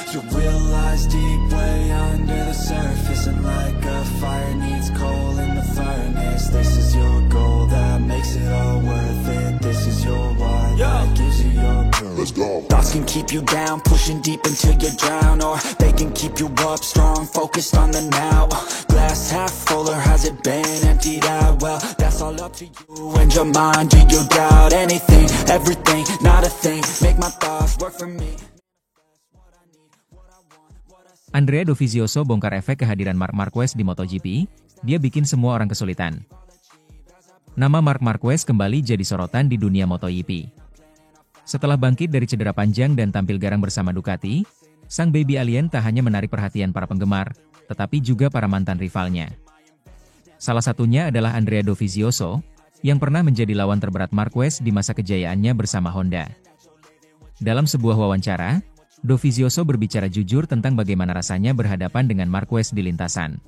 You realize deep way under the surface, and like a fire needs coal in the furnace. This is your goal that makes it all worth it. This is your why that gives you your purpose. Let's go. Thoughts can keep you down, pushing deep until you drown, or they can keep you up strong, focused on the now. Glass half full, or has it been emptied out? Well, that's all up to you and your mind. Do you doubt anything, everything, not a thing? Make my thoughts work for me. Andrea Dovizioso bongkar efek kehadiran Marc Marquez di MotoGP. Dia bikin semua orang kesulitan. Nama Marc Marquez kembali jadi sorotan di dunia MotoGP. Setelah bangkit dari cedera panjang dan tampil garang bersama Ducati, sang baby alien tak hanya menarik perhatian para penggemar, tetapi juga para mantan rivalnya. Salah satunya adalah Andrea Dovizioso, yang pernah menjadi lawan terberat Marquez di masa kejayaannya bersama Honda. Dalam sebuah wawancara, Dovizioso berbicara jujur tentang bagaimana rasanya berhadapan dengan Marquez di lintasan.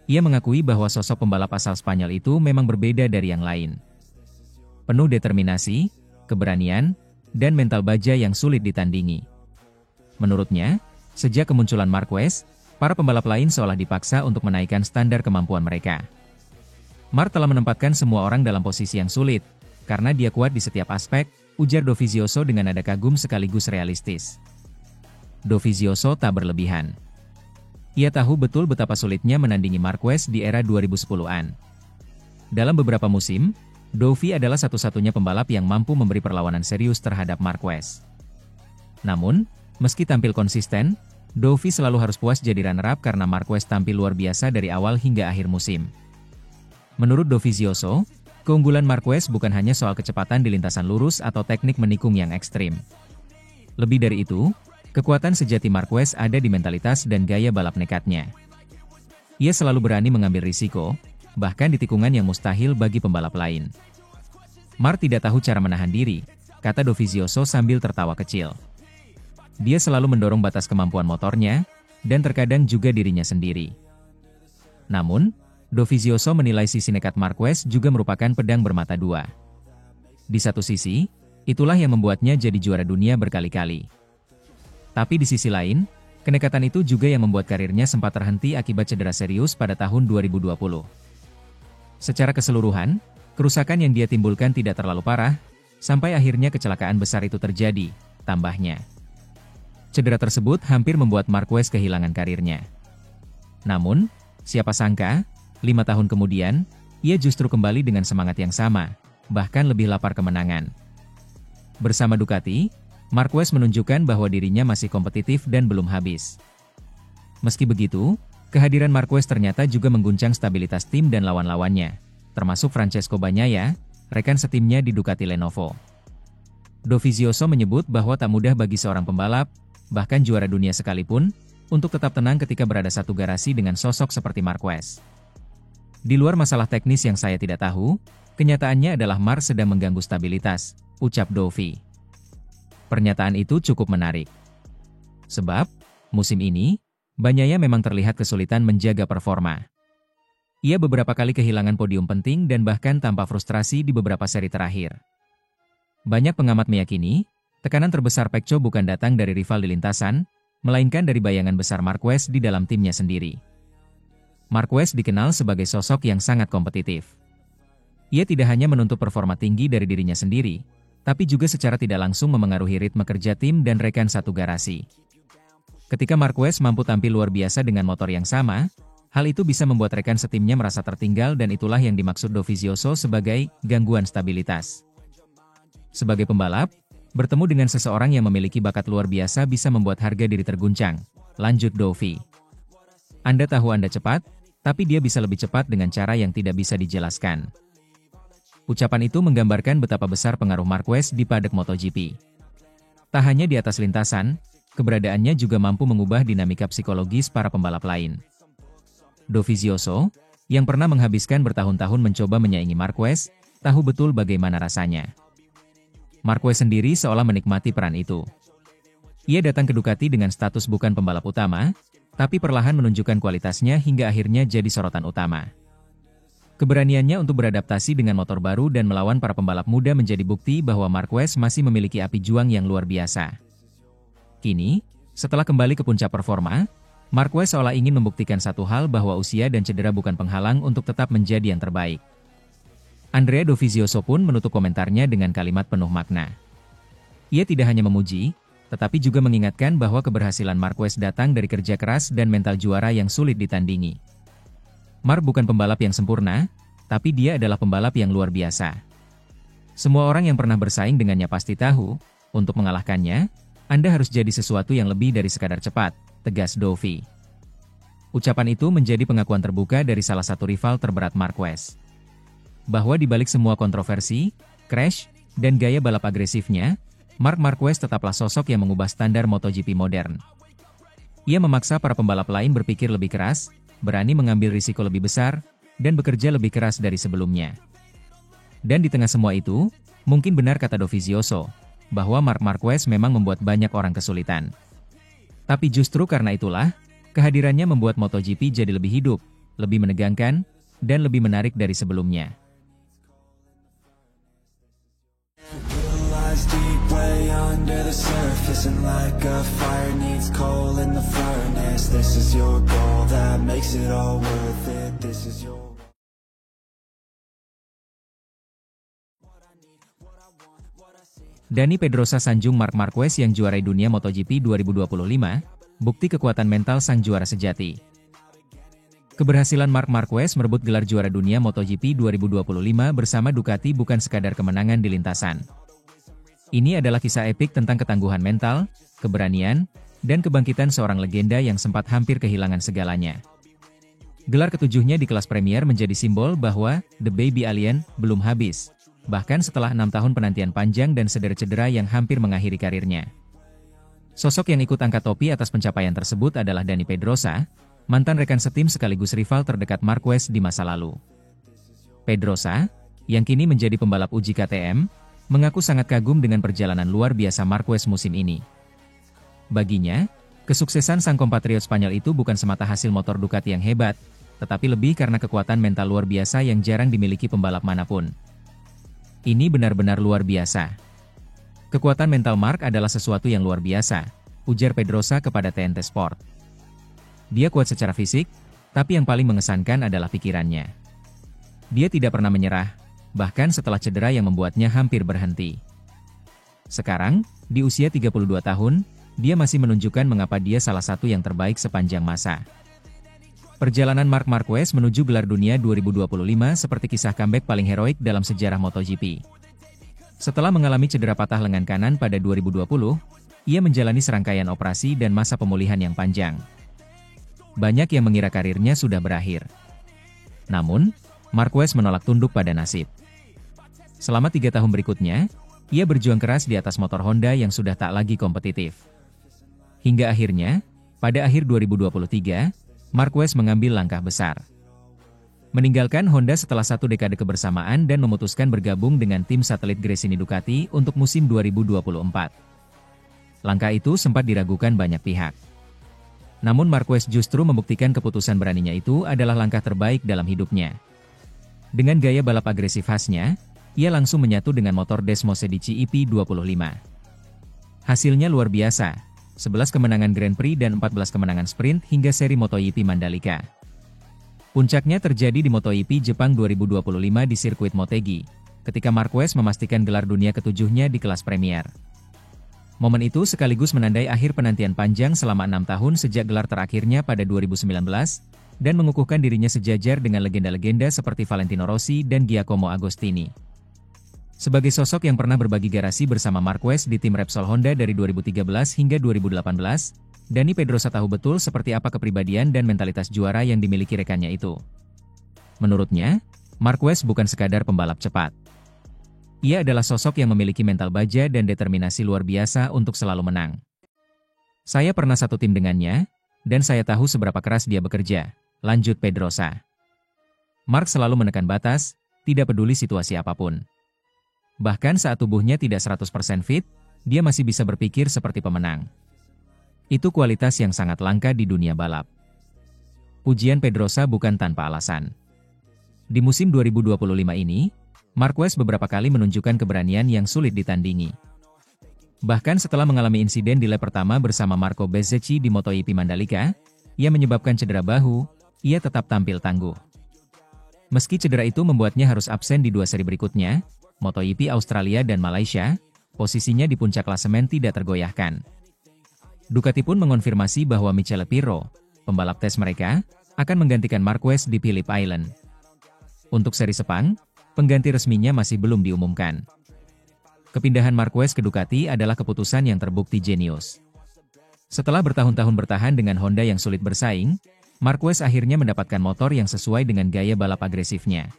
Ia mengakui bahwa sosok pembalap asal Spanyol itu memang berbeda dari yang lain. Penuh determinasi, keberanian, dan mental baja yang sulit ditandingi. Menurutnya, sejak kemunculan Marquez, para pembalap lain seolah dipaksa untuk menaikkan standar kemampuan mereka. Marc telah menempatkan semua orang dalam posisi yang sulit, karena dia kuat di setiap aspek, ujar Dovizioso dengan nada kagum sekaligus realistis. Dovizioso tak berlebihan. Ia tahu betul betapa sulitnya menandingi Marquez di era 2010-an. Dalam beberapa musim, Dovi adalah satu-satunya pembalap yang mampu memberi perlawanan serius terhadap Marquez. Namun, meski tampil konsisten, Dovi selalu harus puas jadi runner-up karena Marquez tampil luar biasa dari awal hingga akhir musim. Menurut Dovizioso, keunggulan Marquez bukan hanya soal kecepatan di lintasan lurus atau teknik menikung yang ekstrim. Lebih dari itu, kekuatan sejati Marquez ada di mentalitas dan gaya balap nekatnya. Ia selalu berani mengambil risiko, bahkan di tikungan yang mustahil bagi pembalap lain. Marc tidak tahu cara menahan diri, kata Dovizioso sambil tertawa kecil. Dia selalu mendorong batas kemampuan motornya, dan terkadang juga dirinya sendiri. Namun, Dovizioso menilai sisi nekat Marquez juga merupakan pedang bermata dua. Di satu sisi, itulah yang membuatnya jadi juara dunia berkali-kali. Tapi di sisi lain, kenekatan itu juga yang membuat karirnya sempat terhenti akibat cedera serius pada tahun 2020. Secara keseluruhan, kerusakan yang dia timbulkan tidak terlalu parah, sampai akhirnya kecelakaan besar itu terjadi, tambahnya. Cedera tersebut hampir membuat Marquez kehilangan karirnya. Namun, siapa sangka, 5 tahun kemudian, ia justru kembali dengan semangat yang sama, bahkan lebih lapar kemenangan. Bersama Ducati, Marquez menunjukkan bahwa dirinya masih kompetitif dan belum habis. Meski begitu, kehadiran Marquez ternyata juga mengguncang stabilitas tim dan lawan-lawannya, termasuk Francesco Bagnaia, rekan setimnya di Ducati Lenovo. Dovizioso menyebut bahwa tak mudah bagi seorang pembalap, bahkan juara dunia sekalipun, untuk tetap tenang ketika berada satu garasi dengan sosok seperti Marquez. Di luar masalah teknis yang saya tidak tahu, kenyataannya adalah Marc sedang mengganggu stabilitas, ucap Dovi. Pernyataan itu cukup menarik. Sebab, musim ini, Bagnaia memang terlihat kesulitan menjaga performa. Ia beberapa kali kehilangan podium penting dan bahkan tampak frustrasi di beberapa seri terakhir. Banyak pengamat meyakini, tekanan terbesar Pecco bukan datang dari rival di lintasan, melainkan dari bayangan besar Marquez di dalam timnya sendiri. Marquez dikenal sebagai sosok yang sangat kompetitif. Ia tidak hanya menuntut performa tinggi dari dirinya sendiri, tapi juga secara tidak langsung memengaruhi ritme kerja tim dan rekan satu garasi. Ketika Marquez mampu tampil luar biasa dengan motor yang sama, hal itu bisa membuat rekan setimnya merasa tertinggal dan itulah yang dimaksud Dovizioso sebagai gangguan stabilitas. Sebagai pembalap, bertemu dengan seseorang yang memiliki bakat luar biasa bisa membuat harga diri terguncang, lanjut Dovi. Anda tahu Anda cepat, tapi dia bisa lebih cepat dengan cara yang tidak bisa dijelaskan. Ucapan itu menggambarkan betapa besar pengaruh Marquez di paddock MotoGP. Tak hanya di atas lintasan, keberadaannya juga mampu mengubah dinamika psikologis para pembalap lain. Dovizioso, yang pernah menghabiskan bertahun-tahun mencoba menyaingi Marquez, tahu betul bagaimana rasanya. Marquez sendiri seolah menikmati peran itu. Ia datang ke Ducati dengan status bukan pembalap utama, tapi perlahan menunjukkan kualitasnya hingga akhirnya jadi sorotan utama. Keberaniannya untuk beradaptasi dengan motor baru dan melawan para pembalap muda menjadi bukti bahwa Marquez masih memiliki api juang yang luar biasa. Kini, Setelah kembali ke puncak performa, Marquez seolah ingin membuktikan satu hal bahwa usia dan cedera bukan penghalang untuk tetap menjadi yang terbaik. Andrea Dovizioso pun menutup komentarnya dengan kalimat penuh makna. Ia tidak hanya memuji, tetapi juga mengingatkan bahwa keberhasilan Marquez datang dari kerja keras dan mental juara yang sulit ditandingi. Mark bukan pembalap yang sempurna, tapi dia adalah pembalap yang luar biasa. Semua orang yang pernah bersaing dengannya pasti tahu, untuk mengalahkannya, Anda harus jadi sesuatu yang lebih dari sekadar cepat, tegas Dovi. Ucapan itu menjadi pengakuan terbuka dari salah satu rival terberat Marquez. Bahwa di balik semua kontroversi, crash, dan gaya balap agresifnya, Marc Marquez tetaplah sosok yang mengubah standar MotoGP modern. Ia memaksa para pembalap lain berpikir lebih keras, berani mengambil risiko lebih besar, dan bekerja lebih keras dari sebelumnya. Dan di tengah semua itu, mungkin benar kata Dovizioso, bahwa Marc Marquez memang membuat banyak orang kesulitan. Tapi justru karena itulah, kehadirannya membuat MotoGP jadi lebih hidup, lebih menegangkan, dan lebih menarik dari sebelumnya. Dani Pedrosa sanjung Marc Marquez yang juarai dunia MotoGP 2025, bukti kekuatan mental sang juara sejati. Keberhasilan Marc Marquez merebut gelar juara dunia MotoGP 2025 bersama Ducati bukan sekadar kemenangan di lintasan. Ini adalah kisah epik tentang ketangguhan mental, keberanian, dan kebangkitan seorang legenda yang sempat hampir kehilangan segalanya. Gelar ketujuhnya di kelas Premier menjadi simbol bahwa The Baby Alien belum habis. Bahkan setelah 6 tahun penantian panjang dan sederet cedera yang hampir mengakhiri karirnya. Sosok yang ikut angkat topi atas pencapaian tersebut adalah Dani Pedrosa, mantan rekan setim sekaligus rival terdekat Marquez di masa lalu. Pedrosa, yang kini menjadi pembalap uji KTM, mengaku sangat kagum dengan perjalanan luar biasa Marquez musim ini. Baginya, kesuksesan sang kompatriot Spanyol itu bukan semata hasil motor Ducati yang hebat, tetapi lebih karena kekuatan mental luar biasa yang jarang dimiliki pembalap manapun. Ini benar-benar luar biasa. Kekuatan mental Marc adalah sesuatu yang luar biasa, ujar Pedrosa kepada TNT Sport. Dia kuat secara fisik, tapi yang paling mengesankan adalah pikirannya. Dia tidak pernah menyerah, bahkan setelah cedera yang membuatnya hampir berhenti. Sekarang, di usia 32 tahun, dia masih menunjukkan mengapa dia salah satu yang terbaik sepanjang masa. Perjalanan Marc Marquez menuju gelar dunia 2025 seperti kisah comeback paling heroik dalam sejarah MotoGP. Setelah mengalami cedera patah lengan kanan pada 2020, ia menjalani serangkaian operasi dan masa pemulihan yang panjang. Banyak yang mengira karirnya sudah berakhir. Namun, Marquez menolak tunduk pada nasib. Selama 3 tahun berikutnya, ia berjuang keras di atas motor Honda yang sudah tak lagi kompetitif. Hingga akhirnya, pada akhir 2023, Marquez mengambil langkah besar. Meninggalkan Honda setelah 1 dekade kebersamaan dan memutuskan bergabung dengan tim satelit Gresini Ducati untuk musim 2024. Langkah itu sempat diragukan banyak pihak. Namun Marquez justru membuktikan keputusan beraninya itu adalah langkah terbaik dalam hidupnya. Dengan gaya balap agresif khasnya, ia langsung menyatu dengan motor Desmosedici EP25. Hasilnya luar biasa. 11 kemenangan Grand Prix dan 14 kemenangan sprint hingga seri MotoGP Mandalika. Puncaknya terjadi di MotoGP Jepang 2025 di sirkuit Motegi, ketika Marquez memastikan gelar dunia ketujuhnya di kelas Premier. Momen itu sekaligus menandai akhir penantian panjang selama 6 tahun sejak gelar terakhirnya pada 2019, dan mengukuhkan dirinya sejajar dengan legenda-legenda seperti Valentino Rossi dan Giacomo Agostini. Sebagai sosok yang pernah berbagi garasi bersama Marquez di tim Repsol Honda dari 2013 hingga 2018, Dani Pedrosa tahu betul seperti apa kepribadian dan mentalitas juara yang dimiliki rekannya itu. Menurutnya, Marquez bukan sekadar pembalap cepat. Ia adalah sosok yang memiliki mental baja dan determinasi luar biasa untuk selalu menang. Saya pernah satu tim dengannya, dan saya tahu seberapa keras dia bekerja, lanjut Pedrosa. Marc selalu menekan batas, tidak peduli situasi apapun. Bahkan saat tubuhnya tidak 100% fit, dia masih bisa berpikir seperti pemenang. Itu kualitas yang sangat langka di dunia balap. Pujian Pedrosa bukan tanpa alasan. Di musim 2025 ini, Marquez beberapa kali menunjukkan keberanian yang sulit ditandingi. Bahkan setelah mengalami insiden di lap pertama bersama Marco Bezzecchi di MotoGP Mandalika, yang menyebabkan cedera bahu, ia tetap tampil tangguh. Meski cedera itu membuatnya harus absen di 2 seri berikutnya, MotoGP Australia dan Malaysia, posisinya di puncak klasemen tidak tergoyahkan. Ducati pun mengonfirmasi bahwa Michele Pirro, pembalap tes mereka, akan menggantikan Marquez di Phillip Island. Untuk seri Sepang, pengganti resminya masih belum diumumkan. Kepindahan Marquez ke Ducati adalah keputusan yang terbukti jenius. Setelah bertahun-tahun bertahan dengan Honda yang sulit bersaing, Marquez akhirnya mendapatkan motor yang sesuai dengan gaya balap agresifnya.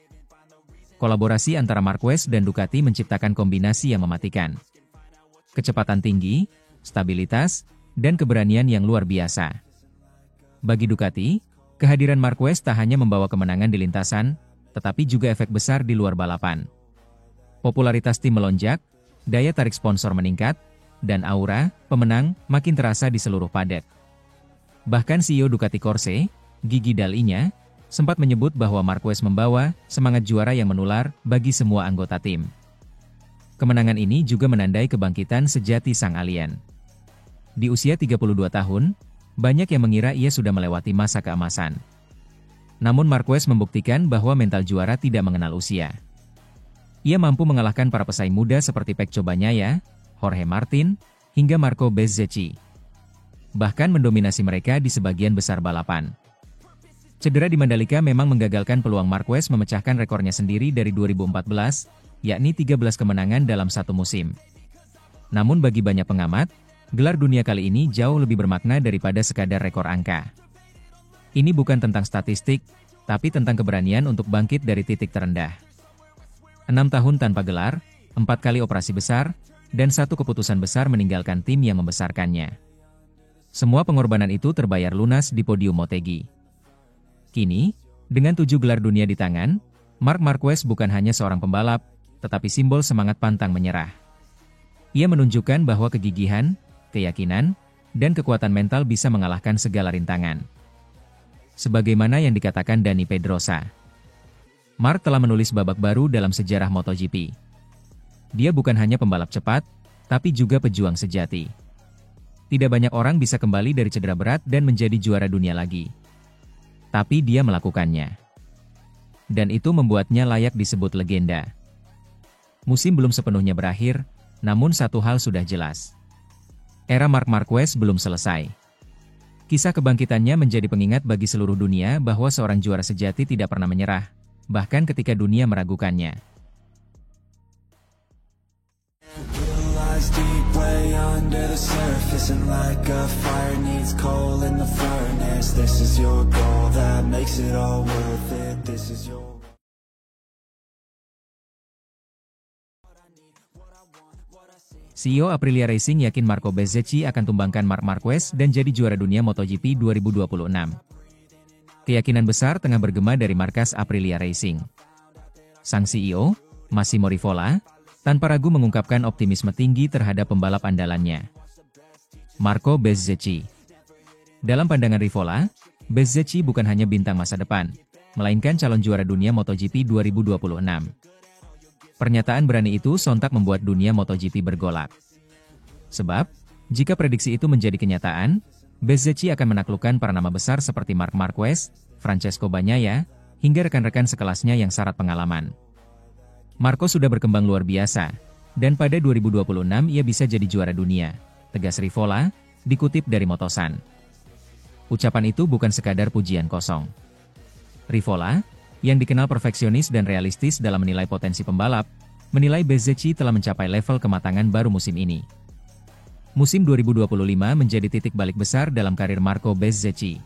Kolaborasi antara Marquez dan Ducati menciptakan kombinasi yang mematikan. Kecepatan tinggi, stabilitas, dan keberanian yang luar biasa. Bagi Ducati, kehadiran Marquez tak hanya membawa kemenangan di lintasan, tetapi juga efek besar di luar balapan. Popularitas tim melonjak, daya tarik sponsor meningkat, dan aura pemenang makin terasa di seluruh paddock. Bahkan CEO Ducati Corse, Gigi Dall'Igna, sempat menyebut bahwa Marquez membawa semangat juara yang menular bagi semua anggota tim. Kemenangan ini juga menandai kebangkitan sejati sang alien. Di usia 32 tahun, banyak yang mengira ia sudah melewati masa keemasan. Namun Marquez membuktikan bahwa mental juara tidak mengenal usia. Ia mampu mengalahkan para pesaing muda seperti Pecco Bagnaia, Jorge Martin, hingga Marco Bezzecchi. Bahkan mendominasi mereka di sebagian besar balapan. Cedera di Mandalika memang menggagalkan peluang Marquez memecahkan rekornya sendiri dari 2014, yakni 13 kemenangan dalam satu musim. Namun bagi banyak pengamat, gelar dunia kali ini jauh lebih bermakna daripada sekadar rekor angka. Ini bukan tentang statistik, tapi tentang keberanian untuk bangkit dari titik terendah. 6 tahun tanpa gelar, 4 kali operasi besar, dan 1 keputusan besar meninggalkan tim yang membesarkannya. Semua pengorbanan itu terbayar lunas di podium MotoGP. Kini, dengan 7 gelar dunia di tangan, Marc Marquez bukan hanya seorang pembalap, tetapi simbol semangat pantang menyerah. Ia menunjukkan bahwa kegigihan, keyakinan, dan kekuatan mental bisa mengalahkan segala rintangan. Sebagaimana yang dikatakan Dani Pedrosa, Marc telah menulis babak baru dalam sejarah MotoGP. Dia bukan hanya pembalap cepat, tapi juga pejuang sejati. Tidak banyak orang bisa kembali dari cedera berat dan menjadi juara dunia lagi. Tapi dia melakukannya. Dan itu membuatnya layak disebut legenda. Musim belum sepenuhnya berakhir, namun satu hal sudah jelas. Era Marc Marquez belum selesai. Kisah kebangkitannya menjadi pengingat bagi seluruh dunia bahwa seorang juara sejati tidak pernah menyerah, bahkan ketika dunia meragukannya. CEO Aprilia Racing yakin Marco Bezzecchi akan tumbangkan Marc Marquez dan jadi juara dunia MotoGP 2026. Keyakinan besar tengah bergema dari markas Aprilia Racing. Sang CEO, Massimo Rivola, tanpa ragu mengungkapkan optimisme tinggi terhadap pembalap andalannya, Marco Bezzecchi. Dalam pandangan Rivola, Bezzecchi bukan hanya bintang masa depan, melainkan calon juara dunia MotoGP 2026. Pernyataan berani itu sontak membuat dunia MotoGP bergolak. Sebab, jika prediksi itu menjadi kenyataan, Bezzecchi akan menaklukkan para nama besar seperti Marc Marquez, Francesco Bagnaia, hingga rekan-rekan sekelasnya yang syarat pengalaman. Marco sudah berkembang luar biasa, dan pada 2026 ia bisa jadi juara dunia, tegas Rivola, dikutip dari Motosan. Ucapan itu bukan sekadar pujian kosong. Rivola, yang dikenal perfeksionis dan realistis dalam menilai potensi pembalap, menilai Bezzecchi telah mencapai level kematangan baru musim ini. Musim 2025 menjadi titik balik besar dalam karir Marco Bezzecchi.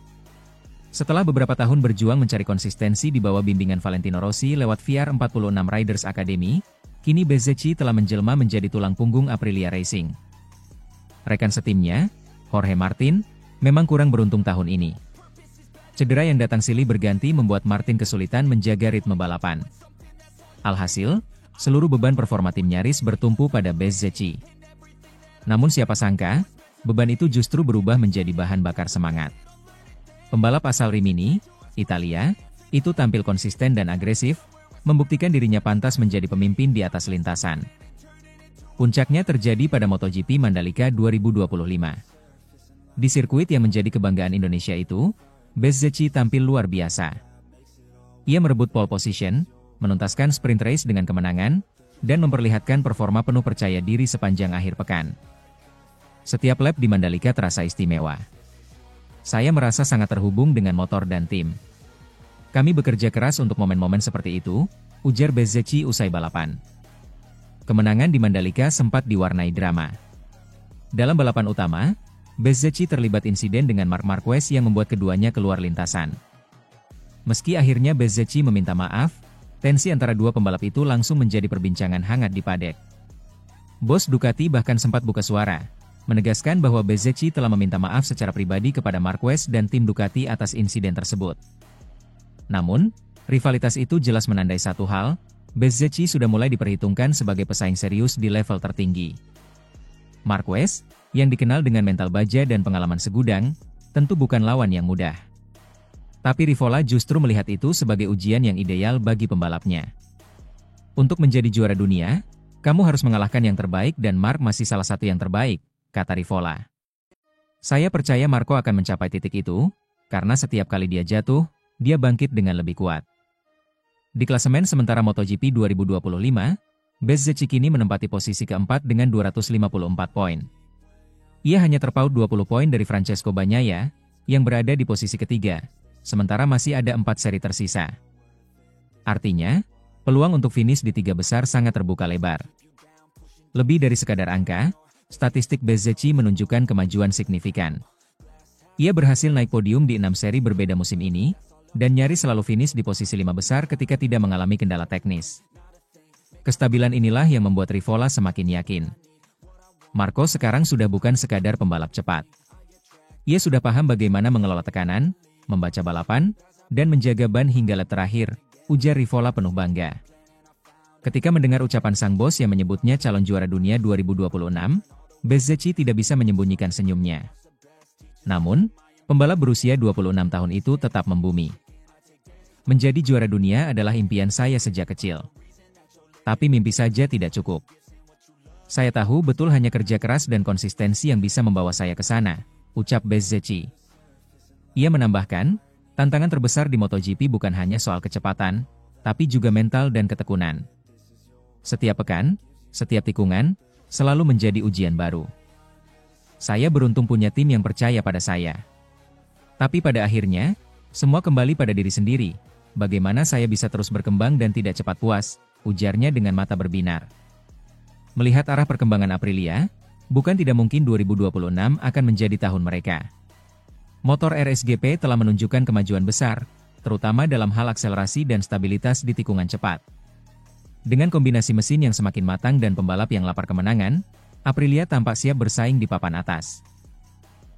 Setelah beberapa tahun berjuang mencari konsistensi di bawah bimbingan Valentino Rossi lewat VR46 Riders Academy, kini Bezzecchi telah menjelma menjadi tulang punggung Aprilia Racing. Rekan setimnya, Jorge Martin, memang kurang beruntung tahun ini. Cedera yang datang silih berganti membuat Martin kesulitan menjaga ritme balapan. Alhasil, seluruh beban performa tim nyaris bertumpu pada Bezzecchi. Namun siapa sangka, beban itu justru berubah menjadi bahan bakar semangat. Pembalap asal Rimini, Italia, itu tampil konsisten dan agresif, membuktikan dirinya pantas menjadi pemimpin di atas lintasan. Puncaknya terjadi pada MotoGP Mandalika 2025. Di sirkuit yang menjadi kebanggaan Indonesia itu, Bezzecchi tampil luar biasa. Ia merebut pole position, menuntaskan sprint race dengan kemenangan, dan memperlihatkan performa penuh percaya diri sepanjang akhir pekan. Setiap lap di Mandalika terasa istimewa. Saya merasa sangat terhubung dengan motor dan tim. Kami bekerja keras untuk momen-momen seperti itu, ujar Bezzecchi usai balapan. Kemenangan di Mandalika sempat diwarnai drama. Dalam balapan utama, Bezzecchi terlibat insiden dengan Marc Marquez yang membuat keduanya keluar lintasan. Meski akhirnya Bezzecchi meminta maaf, tensi antara dua pembalap itu langsung menjadi perbincangan hangat di paddock. Bos Ducati bahkan sempat buka suara, menegaskan bahwa Bezzecchi telah meminta maaf secara pribadi kepada Marquez dan tim Ducati atas insiden tersebut. Namun, rivalitas itu jelas menandai satu hal, Bezzecchi sudah mulai diperhitungkan sebagai pesaing serius di level tertinggi. Marquez, yang dikenal dengan mental baja dan pengalaman segudang, tentu bukan lawan yang mudah. Tapi Rivola justru melihat itu sebagai ujian yang ideal bagi pembalapnya. Untuk menjadi juara dunia, kamu harus mengalahkan yang terbaik dan Marc masih salah satu yang terbaik, kata Rivola. Saya percaya Marco akan mencapai titik itu, karena setiap kali dia jatuh, dia bangkit dengan lebih kuat. Di klasemen sementara MotoGP 2025, Bezzecchi kini menempati posisi keempat dengan 254 poin. Ia hanya terpaut 20 poin dari Francesco Bagnaia, yang berada di posisi ketiga, sementara masih ada 4 seri tersisa. Artinya, peluang untuk finish di 3 besar sangat terbuka lebar. Lebih dari sekadar angka, statistik Bezzecchi menunjukkan kemajuan signifikan. Ia berhasil naik podium di 6 seri berbeda musim ini, dan nyaris selalu finish di posisi 5 besar ketika tidak mengalami kendala teknis. Kestabilan inilah yang membuat Rivola semakin yakin. Marco sekarang sudah bukan sekadar pembalap cepat. Ia sudah paham bagaimana mengelola tekanan, membaca balapan, dan menjaga ban hingga lap terakhir, ujar Rivola penuh bangga. Ketika mendengar ucapan sang bos yang menyebutnya calon juara dunia 2026, Bezzecchi tidak bisa menyembunyikan senyumnya. Namun, pembalap berusia 26 tahun itu tetap membumi. Menjadi juara dunia adalah impian saya sejak kecil. Tapi mimpi saja tidak cukup. Saya tahu betul hanya kerja keras dan konsistensi yang bisa membawa saya ke sana, ucap Bezzecchi. Ia menambahkan, tantangan terbesar di MotoGP bukan hanya soal kecepatan, tapi juga mental dan ketekunan. Setiap pekan, setiap tikungan, selalu menjadi ujian baru. Saya beruntung punya tim yang percaya pada saya. Tapi pada akhirnya, semua kembali pada diri sendiri. Bagaimana saya bisa terus berkembang dan tidak cepat puas, ujarnya dengan mata berbinar. Melihat arah perkembangan Aprilia, bukan tidak mungkin 2026 akan menjadi tahun mereka. Motor RSGP telah menunjukkan kemajuan besar, terutama dalam hal akselerasi dan stabilitas di tikungan cepat. Dengan kombinasi mesin yang semakin matang dan pembalap yang lapar kemenangan, Aprilia tampak siap bersaing di papan atas.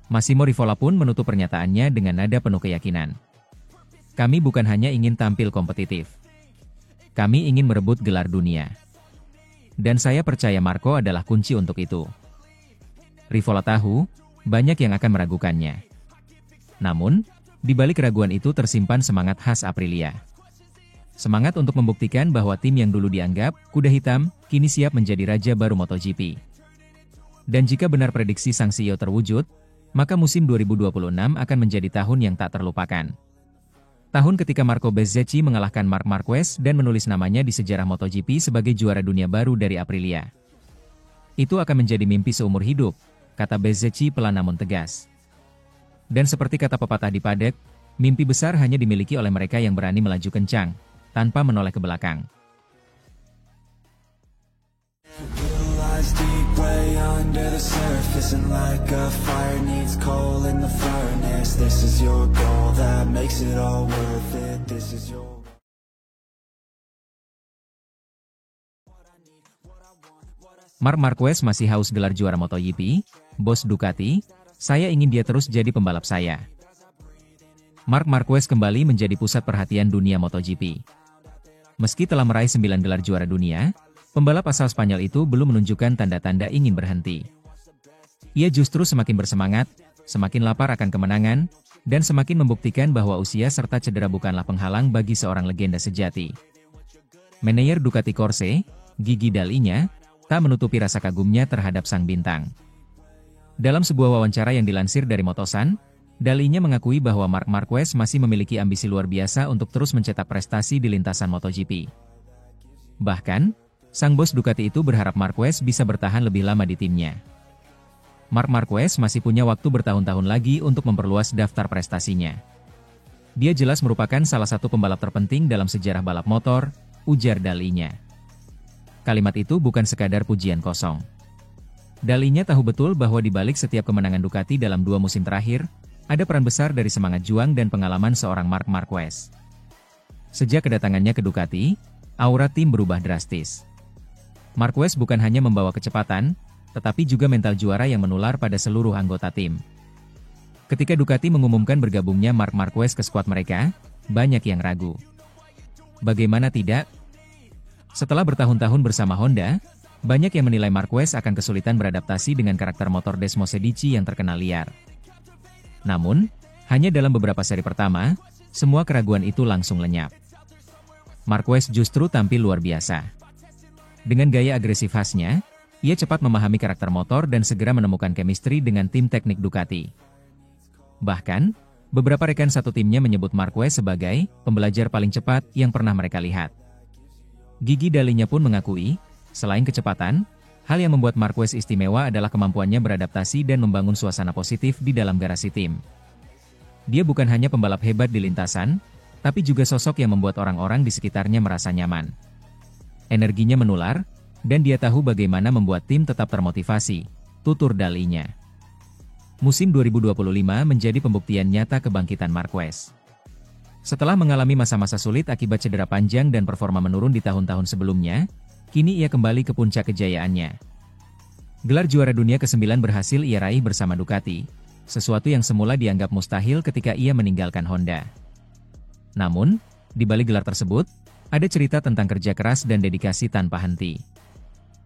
Massimo Rivola pun menutup pernyataannya dengan nada penuh keyakinan. Kami bukan hanya ingin tampil kompetitif. Kami ingin merebut gelar dunia. Dan saya percaya Marco adalah kunci untuk itu. Rivola tahu, banyak yang akan meragukannya. Namun, di balik keraguan itu tersimpan semangat khas Aprilia. Semangat untuk membuktikan bahwa tim yang dulu dianggap kuda hitam, kini siap menjadi raja baru MotoGP. Dan jika benar prediksi sang CEO terwujud, maka musim 2026 akan menjadi tahun yang tak terlupakan. Tahun ketika Marco Bezzecchi mengalahkan Marc Marquez dan menulis namanya di sejarah MotoGP sebagai juara dunia baru dari Aprilia. Itu akan menjadi mimpi seumur hidup, kata Bezzecchi pelan namun tegas. Dan seperti kata pepatah di paddock, mimpi besar hanya dimiliki oleh mereka yang berani melaju kencang, tanpa menoleh ke belakang. Deep way under the surface, and like a fire needs coal in the furnace. This is your goal that makes it all worth it. This is your Marc Marquez masih haus gelar juara MotoGP, bos Ducati, saya ingin dia terus jadi pembalap saya. Marc Marquez kembali menjadi pusat perhatian dunia MotoGP. Meski telah meraih 9 gelar juara dunia, pembalap asal Spanyol itu belum menunjukkan tanda-tanda ingin berhenti. Ia justru semakin bersemangat, semakin lapar akan kemenangan, dan semakin membuktikan bahwa usia serta cedera bukanlah penghalang bagi seorang legenda sejati. Manajer Ducati Corse, Gigi Dall'Igna, tak menutupi rasa kagumnya terhadap sang bintang. Dalam sebuah wawancara yang dilansir dari Motosan, Dalinya mengakui bahwa Marc Marquez masih memiliki ambisi luar biasa untuk terus mencetak prestasi di lintasan MotoGP. Bahkan, sang bos Ducati itu berharap Marquez bisa bertahan lebih lama di timnya. Marc Marquez masih punya waktu bertahun-tahun lagi untuk memperluas daftar prestasinya. Dia jelas merupakan salah satu pembalap terpenting dalam sejarah balap motor, ujar Dalinya. Kalimat itu bukan sekadar pujian kosong. Dalinya tahu betul bahwa di balik setiap kemenangan Ducati dalam 2 musim terakhir, ada peran besar dari semangat juang dan pengalaman seorang Marc Marquez. Sejak kedatangannya ke Ducati, aura tim berubah drastis. Marquez bukan hanya membawa kecepatan, tetapi juga mental juara yang menular pada seluruh anggota tim. Ketika Ducati mengumumkan bergabungnya Marc Marquez ke skuad mereka, banyak yang ragu. Bagaimana tidak? Setelah bertahun-tahun bersama Honda, banyak yang menilai Marquez akan kesulitan beradaptasi dengan karakter motor Desmosedici yang terkenal liar. Namun, hanya dalam beberapa seri pertama, semua keraguan itu langsung lenyap. Marquez justru tampil luar biasa. Dengan gaya agresif khasnya, ia cepat memahami karakter motor dan segera menemukan chemistry dengan tim teknik Ducati. Bahkan, beberapa rekan satu timnya menyebut Marquez sebagai pembelajar paling cepat yang pernah mereka lihat. Gigi Dalinya pun mengakui, selain kecepatan, hal yang membuat Marquez istimewa adalah kemampuannya beradaptasi dan membangun suasana positif di dalam garasi tim. Dia bukan hanya pembalap hebat di lintasan, tapi juga sosok yang membuat orang-orang di sekitarnya merasa nyaman. Energinya menular, dan dia tahu bagaimana membuat tim tetap termotivasi, tutur Dalinya. Musim 2025 menjadi pembuktian nyata kebangkitan Marquez. Setelah mengalami masa-masa sulit akibat cedera panjang dan performa menurun di tahun-tahun sebelumnya, kini ia kembali ke puncak kejayaannya. Gelar juara dunia ke-9 berhasil ia raih bersama Ducati, sesuatu yang semula dianggap mustahil ketika ia meninggalkan Honda. Namun, di balik gelar tersebut, ada cerita tentang kerja keras dan dedikasi tanpa henti.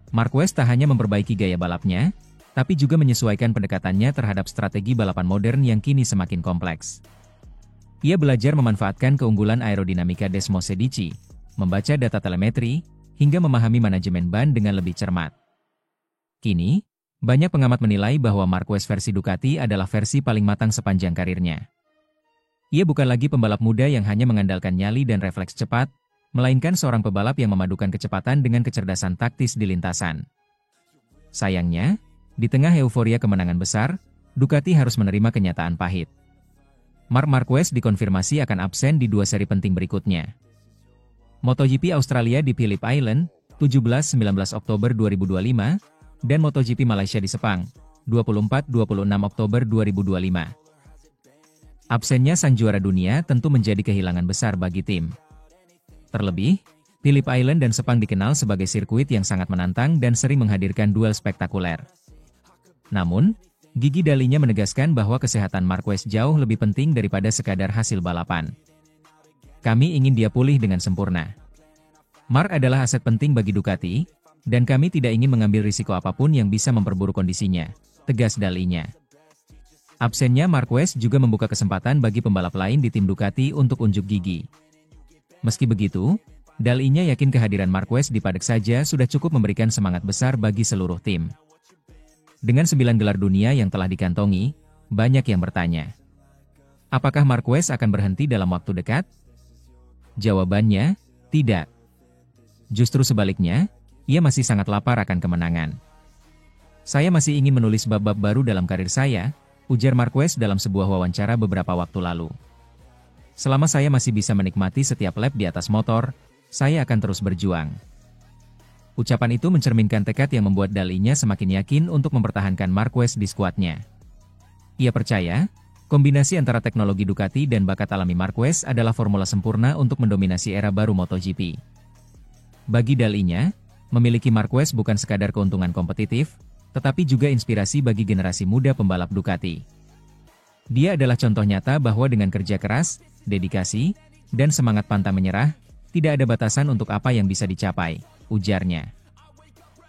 Marquez tak hanya memperbaiki gaya balapnya, tapi juga menyesuaikan pendekatannya terhadap strategi balapan modern yang kini semakin kompleks. Ia belajar memanfaatkan keunggulan aerodinamika Desmosedici, membaca data telemetri, hingga memahami manajemen ban dengan lebih cermat. Kini, banyak pengamat menilai bahwa Marquez versi Ducati adalah versi paling matang sepanjang karirnya. Ia bukan lagi pembalap muda yang hanya mengandalkan nyali dan refleks cepat, melainkan seorang pebalap yang memadukan kecepatan dengan kecerdasan taktis di lintasan. Sayangnya, di tengah euforia kemenangan besar, Ducati harus menerima kenyataan pahit. Marc Marquez dikonfirmasi akan absen di 2 seri penting berikutnya. MotoGP Australia di Phillip Island, 17-19 Oktober 2025, dan MotoGP Malaysia di Sepang, 24-26 Oktober 2025. Absennya sang juara dunia tentu menjadi kehilangan besar bagi tim. Terlebih, Phillip Island dan Sepang dikenal sebagai sirkuit yang sangat menantang dan sering menghadirkan duel spektakuler. Namun, Gigi Dalinya menegaskan bahwa kesehatan Marquez jauh lebih penting daripada sekadar hasil balapan. Kami ingin dia pulih dengan sempurna. Marc adalah aset penting bagi Ducati, dan kami tidak ingin mengambil risiko apapun yang bisa memperburuk kondisinya, tegas Dalinya. Absennya Marquez juga membuka kesempatan bagi pembalap lain di tim Ducati untuk unjuk gigi. Meski begitu, Dalinya yakin kehadiran Marquez di paddock saja sudah cukup memberikan semangat besar bagi seluruh tim. Dengan 9 gelar dunia yang telah dikantongi, banyak yang bertanya, apakah Marquez akan berhenti dalam waktu dekat? Jawabannya, tidak. Justru sebaliknya, ia masih sangat lapar akan kemenangan. Saya masih ingin menulis bab-bab baru dalam karir saya, ujar Marquez dalam sebuah wawancara beberapa waktu lalu. Selama saya masih bisa menikmati setiap lap di atas motor, saya akan terus berjuang. Ucapan itu mencerminkan tekad yang membuat Dalinya semakin yakin untuk mempertahankan Marquez di skuadnya. Ia percaya, kombinasi antara teknologi Ducati dan bakat alami Marquez adalah formula sempurna untuk mendominasi era baru MotoGP. Bagi Dalinya, memiliki Marquez bukan sekadar keuntungan kompetitif, tetapi juga inspirasi bagi generasi muda pembalap Ducati. Dia adalah contoh nyata bahwa dengan kerja keras, dedikasi, dan semangat pantang menyerah, tidak ada batasan untuk apa yang bisa dicapai, ujarnya.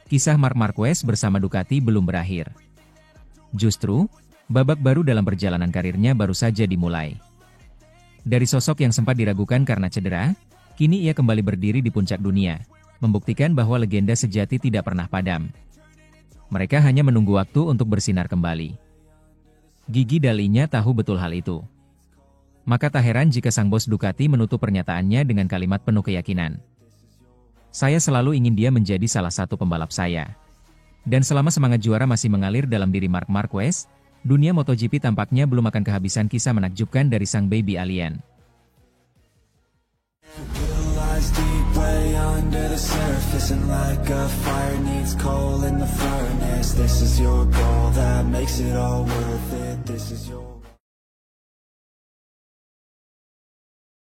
Kisah Marc Marquez bersama Ducati belum berakhir. Justru, babak baru dalam perjalanan karirnya baru saja dimulai. Dari sosok yang sempat diragukan karena cedera, kini ia kembali berdiri di puncak dunia, membuktikan bahwa legenda sejati tidak pernah padam. Mereka hanya menunggu waktu untuk bersinar kembali. Gigi Dalinya tahu betul hal itu. Maka tak heran jika sang bos Ducati menutup pernyataannya dengan kalimat penuh keyakinan. Saya selalu ingin dia menjadi salah satu pembalap saya. Dan selama semangat juara masih mengalir dalam diri Marc Marquez, dunia MotoGP tampaknya belum akan kehabisan kisah menakjubkan dari sang baby alien. Deep way under the surface, and like a fire needs coal in the furnace. This is your goal that makes it all worth it. This is your